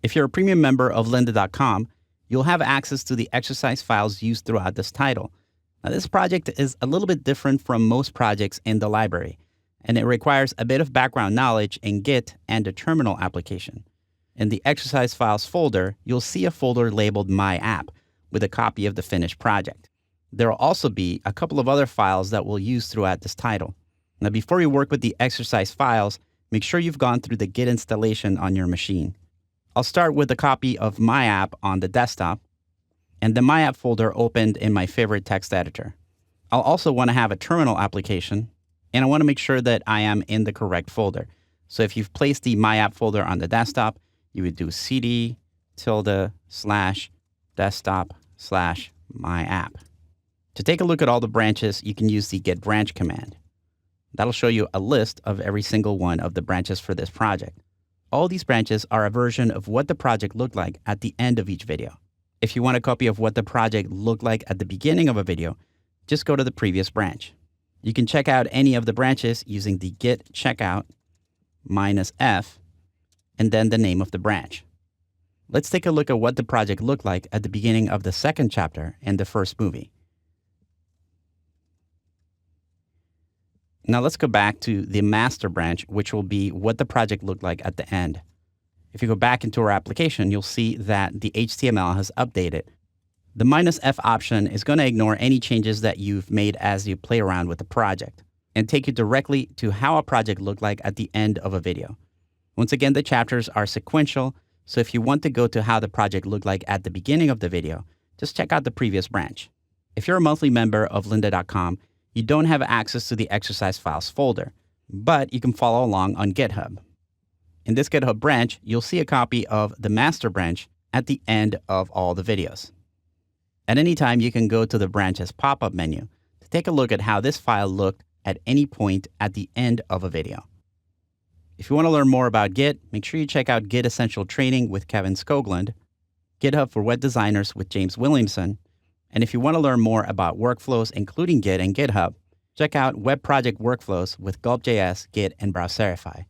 If you're a premium member of lynda.com, you'll have access to the exercise files used throughout this title. Now, this project is a little bit different from most projects in the library, and it requires a bit of background knowledge in Git and the terminal application. In the exercise files folder, you'll see a folder labeled My App with a copy of the finished project. There will also be a couple of other files that we'll use throughout this title. Now, before you work with the exercise files, make sure you've gone through the Git installation on your machine. I'll start with a copy of My App on the desktop and the My App folder opened in my favorite text editor. I'll also want to have a terminal application, and I want to make sure that I am in the correct folder. So if you've placed the My App folder on the desktop, you would do cd:/desktop/My App. To take a look at all the branches, you can use the git branch command. That'll show you a list of every single one of the branches for this project. All these branches are a version of what the project looked like at the end of each video. If you want a copy of what the project looked like at the beginning of a video, just go to the previous branch. You can check out any of the branches using the git checkout -f and then the name of the branch. Let's take a look at what the project looked like at the beginning of the second chapter in the first movie. Now let's go back to the master branch, which will be what the project looked like at the end. If you go back into our application, you'll see that the HTML has updated. The -f option is going to ignore any changes that you've made as you play around with the project and take you directly to how a project looked like at the end of a video. Once again, the chapters are sequential, so if you want to go to how the project looked like at the beginning of the video, just check out the previous branch. If you're a monthly member of lynda.com, you don't have access to the exercise files folder, but you can follow along on GitHub. In this GitHub branch, you'll see a copy of the master branch at the end of all the videos. At any time, you can go to the branch's pop-up menu to take a look at how this file looked at any point at the end of a video. If you want to learn more about Git, make sure you check out Git Essential Training with Kevin Skoglund, GitHub for Web Designers with James Williamson, and if you want to learn more about workflows, including Git and GitHub, check out Web Project Workflows with Gulp.js, Git, and Browserify.